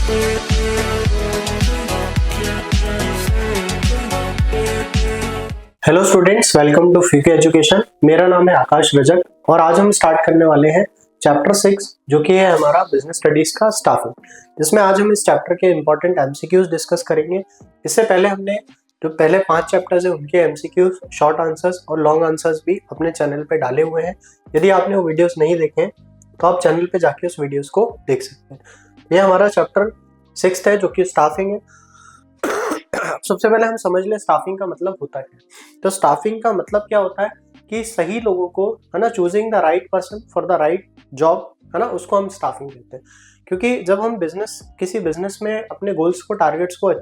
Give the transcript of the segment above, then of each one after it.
Hello students, welcome to फीके education. मेरा नाम है आकाश रजक और आज हम स्टार्ट करने वाले हैं चैप्टर 6 जो कि है हमारा बिजनेस स्टडीज का स्टाफिंग, जिसमें आज हम इस चैप्टर के इंपॉर्टेंट एमसीक्यूज डिस्कस करेंगे। इससे पहले हमने जो पहले 5 चैप्टर्स है उनके एमसीक्यूज, शॉर्ट आंसर्स और लॉन्ग आंसर्स भी अपने चैनल पे डाले हुए हैं। यदि आपने वो वीडियोस नहीं देखे हैं तो आप चैनल पे जाके उस वीडियोस को देख सकते हैं। ये हमारा चैप्टर 6 है जो कि स्टाफिंग है। सबसे पहले हम समझ लें स्टाफिंग का मतलब होता है क्या। तो स्टाफिंग का मतलब क्या होता है कि सही लोगों को, है ना, choosing the right person for the right job, है ना, उसको हम स्टाफिंग कहते हैं। क्योंकि जब हम किसी बिजनेस में अपने गोल्स को, टारगेट्स को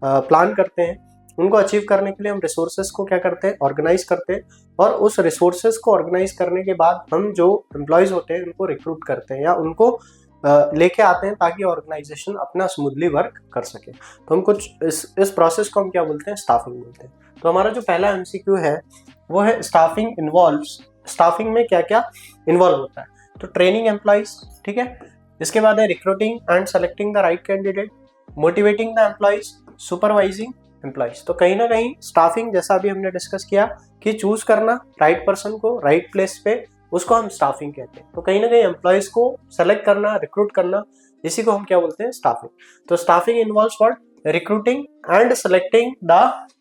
प्लान करते हैं, उनको अचीव करने के लिए हम रिसोर्सेज को क्या करते हैं, ऑर्गेनाइज करते हैं। और उस रिसोर्सेज को ऑर्गेनाइज करने के बाद हम जो एम्प्लॉयज होते हैं उनको रिक्रूट करते हैं या उनको लेके आते हैं ताकि ऑर्गेनाइजेशन अपना स्मूथली वर्क कर सके। तो हम कुछ इस प्रोसेस को हम क्या बोलते हैं, स्टाफिंग बोलते हैं। तो हमारा जो पहला एमसीक्यू है वो है स्टाफिंग इन्वॉल्व्स। स्टाफिंग में क्या क्या इन्वॉल्व होता है। तो ट्रेनिंग एम्प्लॉयज, ठीक है। इसके बाद है recruiting and selecting the right candidate, motivating the employees, supervising employees. तो कहीं ना कहीं स्टाफिंग, जैसा अभी हमने डिस्कस किया कि चूज करना राइट पर्सन को राइट प्लेस पे, उसको हम स्टाफिंग कहते हैं। तो कहीं ना कहीं एम्प्लॉयज को सेलेक्ट करना, रिक्रूट करना, इसी को हम क्या बोलते हैं, स्टाफिंग। तो staffing involves what, recruiting and selecting the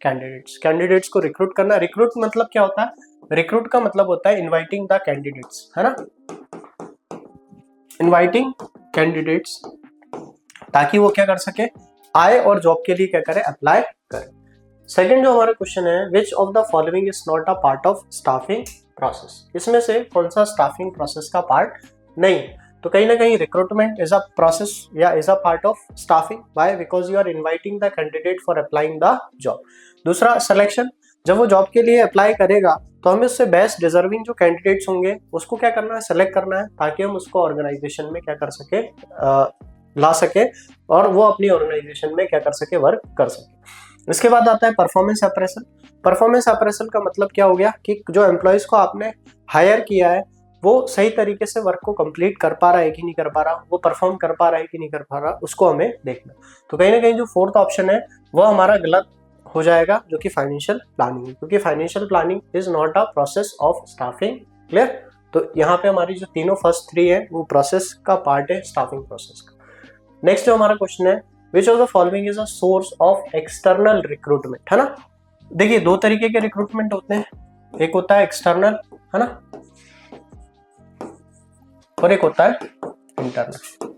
candidates. Candidates को रिक्रूट करना। रिक्रूट मतलब क्या होता है, रिक्रूट का मतलब होता है इनवाइटिंग द कैंडिडेट्स, है ना, इनवाइटिंग कैंडिडेट्स ताकि वो क्या कर सके, आए और जॉब के लिए क्या करे, अप्लाई करे। सेकंड जो हमारा क्वेश्चन है, which of the following is not a part of staffing process. इसमें से कौन सा स्टाफिंग प्रोसेस का पार्ट नहीं है। तो कहीं ना कहीं रिक्रूटमेंट इज अ प्रोसेस या is a part of staffing. Why? Because you are inviting the candidate for applying the job. दूसरा सिलेक्शन, जब वो जॉब के लिए अप्लाई करेगा तो हमें उससे बेस्ट डिजर्विंग जो कैंडिडेट्स होंगे उसको क्या करना है, सेलेक्ट करना है ताकि हम उसको ऑर्गेनाइजेशन में क्या कर सके, ला सके और वो अपनी ऑर्गेनाइजेशन में क्या कर सके, वर्क कर सके। इसके बाद आता है परफॉर्मेंस अप्रेसल। परफॉर्मेंस अप्रेसल का मतलब क्या हो गया कि जो एम्प्लॉयज को आपने हायर किया है वो सही तरीके से वर्क को कंप्लीट कर पा रहा है कि नहीं कर पा रहा, वो परफॉर्म कर पा रहा है कि नहीं कर पा रहा, उसको हमें देखना। तो कहीं ना कहीं जो फोर्थ ऑप्शन है वो हमारा गलत हो जाएगा, जो कि फाइनेंशियल प्लानिंग है, क्योंकि financial planning is not a process of staffing. Clear? तो यहाँ पे हमारी जो तीनों फर्स्ट 3 है वो प्रोसेस का पार्ट है, स्टाफिंग प्रोसेस का। नेक्स्ट जो हमारा क्वेश्चन है, which of the following is a source of external recruitment, है ना। देखिए 2 तरीके के रिक्रूटमेंट होते हैं, एक होता है एक्सटर्नल, है ना, और एक होता है इंटरनल।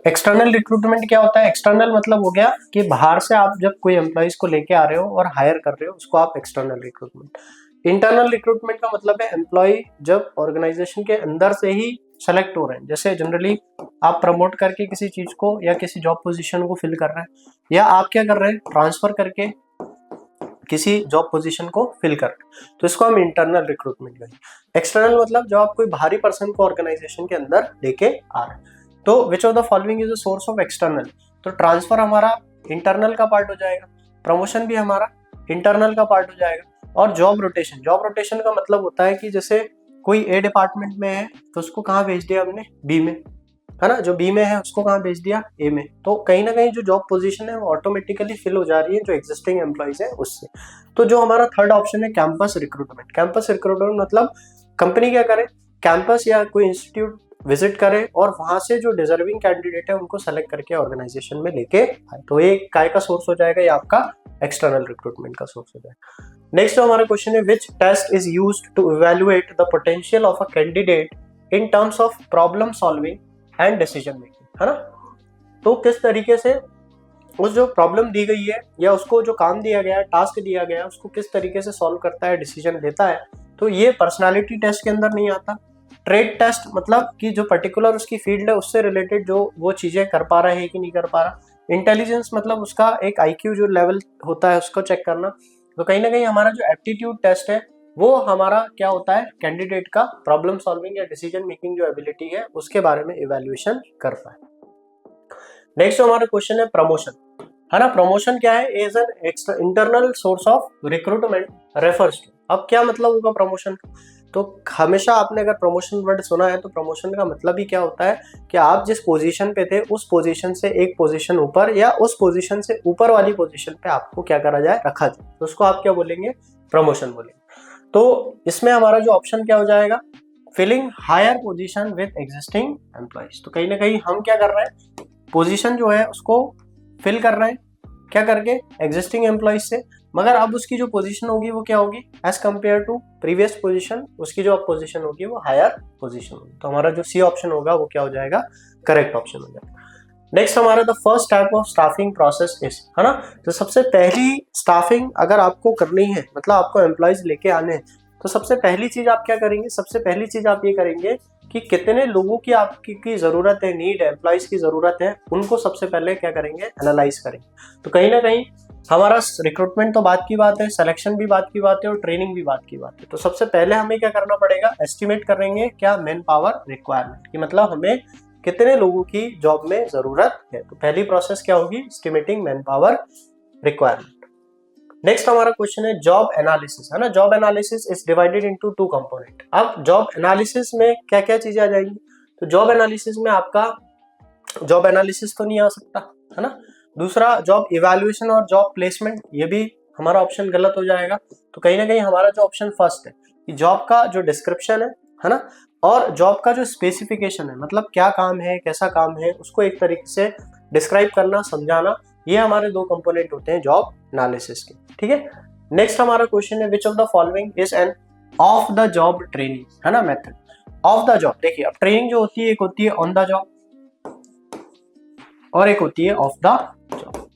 एक्सटर्नल रिक्रूटमेंट क्या होता है, एक्सटर्नल मतलब हो गया कि बाहर से आप जब कोई एम्प्लॉइज को लेके आ रहे हो और हायर कर रहे हो, उसको आप एक्सटर्नल रिक्रूटमेंट। इंटरनल रिक्रूटमेंट का मतलब है एम्प्लॉय जब ऑर्गेनाइजेशन के अंदर से ही सेलेक्ट हो रहे हैं। जैसे जनरली आप प्रमोट करके किसी चीज को या किसी जॉब पोजीशन को फिल कर रहे हैं, या आप क्या कर रहे हैं, ट्रांसफर करके किसी जॉब पोजीशन को फिल कर रहे हैं, तो इसको हम इंटरनल रिक्रूटमेंट कहेंगे। एक्सटर्नल मतलब जब आप कोई बाहरी पर्सन को ऑर्गेनाइजेशन के अंदर लेके आ रहे हैं। तो which of the following is a source of external. तो ट्रांसफर हमारा इंटरनल का पार्ट हो जाएगा, प्रमोशन भी हमारा इंटरनल का पार्ट हो जाएगा। और जॉब रोटेशन, जॉब रोटेशन का मतलब होता है कि जैसे कोई ए डिपार्टमेंट में है तो उसको कहाँ भेज दिया हमने, बी में, है ना, जो बी में है उसको कहाँ भेज दिया, ए में। तो कहीं ना कहीं जो जॉब पोजीशन है वो ऑटोमेटिकली फिल हो जा रही है जो एग्जिस्टिंग एम्प्लॉइज है उससे। तो जो हमारा थर्ड ऑप्शन है कैंपस रिक्रूटमेंट। कैंपस रिक्रूटमेंट मतलब कंपनी क्या करे, कैंपस या कोई इंस्टीट्यूट विजिट करे और वहां से जो डिजर्विंग कैंडिडेट है उनको सेलेक्ट करके ऑर्गेनाइजेशन में लेके आए। तो ये काय का सोर्स हो जाएगा, ये आपका एक्सटर्नल रिक्रूटमेंट का सोर्स हो जाएगा। नेक्स्ट जो हमारा क्वेश्चन है, which test is used to evaluate the potential of a candidate in terms of problem solving and decision making, है ना। तो किस तरीके से उस जो प्रॉब्लम दी गई है या उसको जो काम दिया गया है, टास्क दिया गया है, उसको किस तरीके से सॉल्व करता है, डिसीजन लेता है। तो ये पर्सनालिटी टेस्ट के अंदर नहीं आता। ट्रेड टेस्ट मतलब कि जो पर्टिकुलर उसकी फील्ड है उससे रिलेटेड जो वो चीजें कर पा रहा है कि नहीं कर पा रहा। इंटेलिजेंस मतलब उसका एक आईक्यू जो लेवल होता है उसको चेक करना। तो कहीं ना कहीं हमारा जो एप्टीट्यूड टेस्ट है वो हमारा क्या होता है, कैंडिडेट का प्रॉब्लम सॉल्विंग या डिसीजन मेकिंग जो एबिलिटी है उसके बारे में इवैल्यूएशन करता है। नेक्स्ट हमारा क्वेश्चन है प्रमोशन। है ना। प्रमोशन क्या है, is an internal source of recruitment refers to. अब क्या मतलब होगा प्रमोशन, तो हमेशा आपने अगर प्रमोशन वर्ड सुना है तो प्रमोशन का मतलब ही क्या होता है कि आप जिस पोजीशन पे थे उस पोजीशन से एक पोजीशन ऊपर या उस पोजीशन से ऊपर वाली पोजीशन पे आपको क्या करा जाए, रखा जाए, तो उसको आप क्या बोलेंगे, प्रमोशन बोलेंगे। तो इसमें हमारा जो ऑप्शन क्या हो जाएगा, filling higher position with existing employees. तो कहीं ना कहीं हम क्या कर रहे हैं, पोजीशन जो है उसको फिल कर रहे हैं, क्या करके, एग्जिस्टिंग एम्प्लॉइज से, मगर अब उसकी जो पोजीशन होगी वो क्या होगी, as compare to previous position, उसकी जो अब पोजीशन होगी वो हायर पोजीशन होगी। तो हमारा जो सी ऑप्शन होगा वो क्या हो जाएगा, करेक्ट ऑप्शन हो जाएगा। नेक्स्ट हमारा the first type of staffing process is, है ना। तो सबसे पहली स्टाफिंग अगर आपको करनी है, मतलब आपको एम्प्लॉयज लेके आने हैं, तो सबसे पहली चीज आप क्या करेंगे, सबसे पहली चीज आप ये करेंगे कि कितने लोगों की आपकी जरूरत है, नीड है, एम्प्लॉयज की जरूरत है, उनको सबसे पहले क्या करेंगे, एनालाइज करेंगे। तो कहीं ना कहीं हमारा रिक्रूटमेंट तो बात की बात है, सिलेक्शन भी बात की बात है, और ट्रेनिंग भी बात की बात है। तो सबसे पहले हमें क्या करना पड़ेगा, एस्टिमेट करेंगे क्या, मैन पावर रिक्वायरमेंट की, मतलब हमें कितने लोगों की जॉब में जरूरत है। तो पहली प्रोसेस क्या होगी, estimating man power requirement. Next हमारा क्वेश्चन है जॉब एनालिसिस, है ना। Job analysis is divided into 2 component. अब जॉब एनालिसिस में क्या क्या चीजें आ जाएंगी, तो जॉब एनालिसिस में आपका जॉब एनालिसिस तो नहीं आ सकता, है ना। दूसरा जॉब इवैल्यूएशन और जॉब प्लेसमेंट, ये भी हमारा ऑप्शन गलत हो जाएगा। तो कहीं ना कहीं हमारा जो ऑप्शन फर्स्ट है कि जॉब का जो डिस्क्रिप्शन है ना, और जॉब का जो स्पेसिफिकेशन है, मतलब क्या काम है, कैसा काम है, उसको एक तरीके से डिस्क्राइब करना, समझाना, ये हमारे 2 कंपोनेंट होते हैं जॉब एनालिसिस के, ठीक है। नेक्स्ट हमारा क्वेश्चन है which of the following is an of the job training, है ना, मेथड ऑफ द जॉब। देखिए अब ट्रेनिंग जो होती है, एक होती है ऑन द जॉब और एक होती है of the job.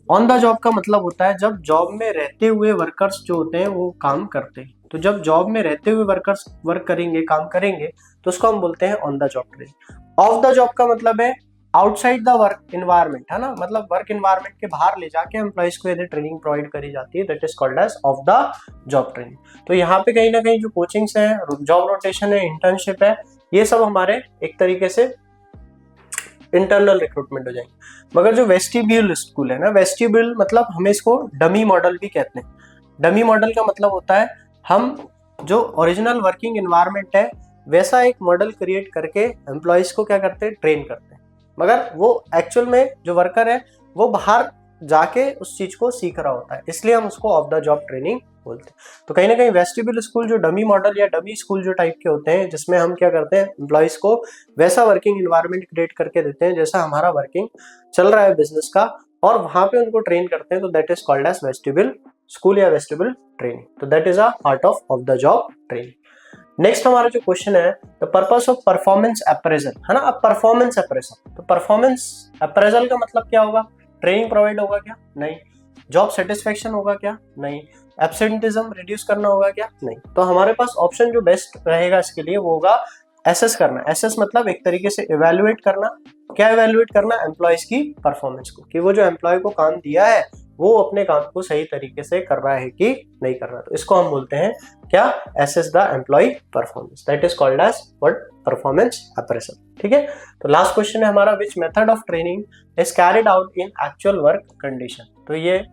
On the job का मतलब होता है जब जॉब में रहते हुए वर्कर्स जो होते हैं वो काम करते हैं। तो जब जॉब में रहते हुए वर्कर्स वर्क करेंगे, काम करेंगे, तो उसको हम बोलते हैं on the job training. Of the job का मतलब है आउटसाइड द वर्क इन्वायरमेंट, है ना, मतलब वर्क इन्वायरमेंट के बाहर ले जाके एम्प्लॉइज को यदि ट्रेनिंग प्रोवाइड करी जाती है, that is called as off the job training. तो यहाँ पे कहीं ना कहीं जो कोचिंग्स है, जॉब रोटेशन है, इंटर्नशिप है, ये सब हमारे एक तरीके से इंटरनल रिक्रूटमेंट हो जाएंगे। मगर जो वेस्टिब्यूल स्कूल है ना, वेस्टिब्यूल मतलब हमें इसको डमी मॉडल भी कहते हैं। डमी मॉडल का मतलब होता है हम जो ओरिजिनल वर्किंग एनवायरनमेंट है वैसा एक मॉडल क्रिएट करके एम्प्लॉयज को क्या करते हैं, ट्रेन करते हैं, मगर वो एक्चुअल में जो वर्कर है वो बाहर जाके उस चीज को सीख रहा होता है, इसलिए हम उसको ऑफ द जॉब ट्रेनिंग बोलते हैं। तो कहीं ना कहीं वेस्टिब्यूल स्कूल जो डमी मॉडल या डमी स्कूल जो टाइप के होते हैं, जिसमें हम क्या करते हैं, एम्प्लॉयज को वैसा वर्किंग एनवायरनमेंट क्रिएट करके देते हैं जैसा हमारा वर्किंग चल रहा है बिजनेस का, और वहां पे उनको ट्रेन करते हैं, तो that is called as vestibule school या वेस्टिब्यूल ट्रेनिंग। तो that is a part of the job training. Next हमारा जो क्वेश्चन है the purpose of performance appraisal, है ना। अब परफॉर्मेंस अप्रेजल, तो परफॉर्मेंस अप्रेजल का मतलब क्या होगा, ट्रेनिंग प्रोवाइड होगा क्या, नहीं। जॉब सेटिस्फेक्शन होगा क्या, नहीं। एब्सेंटिज्म रिड्यूस करना होगा क्या, नहीं। तो हमारे पास ऑप्शन जो बेस्ट रहेगा इसके लिए वो होगा एसेस करना। एसेस मतलब एक तरीके से इवैल्यूएट करना। क्या इवैल्यूएट करना, एम्प्लॉयज की परफॉर्मेंस को, कि वो जो एम्प्लॉय को काम दिया है वो अपने काम को सही तरीके से कर रहा है कि नहीं कर रहा। तो इसको हम बोलते हैं क्या, assess the employee performance, that is called as what, performance appraisal, ठीक है। तो लास्ट क्वेश्चन है हमारा which method of training is carried out in actual work condition. तो ये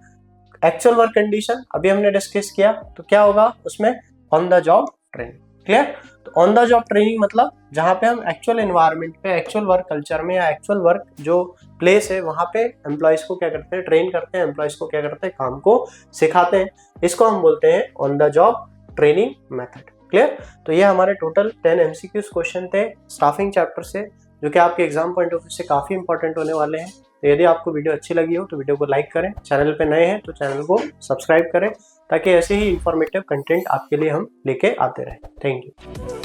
एक्चुअल वर्क कंडीशन अभी हमने डिस्कस किया, तो क्या होगा उसमें, on the job training, clear. तो ऑन द जॉब ट्रेनिंग मतलब जहाँ पे हम एक्चुअल एनवायरनमेंट पे, एक्चुअल वर्क कल्चर में या एक्चुअल वर्क जो प्लेस है वहाँ पे एम्प्लॉयज को क्या करते हैं, ट्रेन करते हैं, एम्प्लॉयज को क्या करते हैं, काम को सिखाते हैं। इसको हम बोलते हैं on the job training method, clear. तो ये हमारे टोटल 10 MCQs क्वेश्चन थे स्टाफिंग चैप्टर से, जो कि आपके एग्जाम पॉइंट ऑफ व्यू से काफी इंपॉर्टेंट होने वाले हैं। तो यदि आपको वीडियो अच्छी लगी हो तो वीडियो को लाइक करें, चैनल पे नए हैं तो चैनल को सब्सक्राइब करें, ताकि ऐसे ही इंफॉर्मेटिव कंटेंट आपके लिए हम लेके आते रहें। Thank you.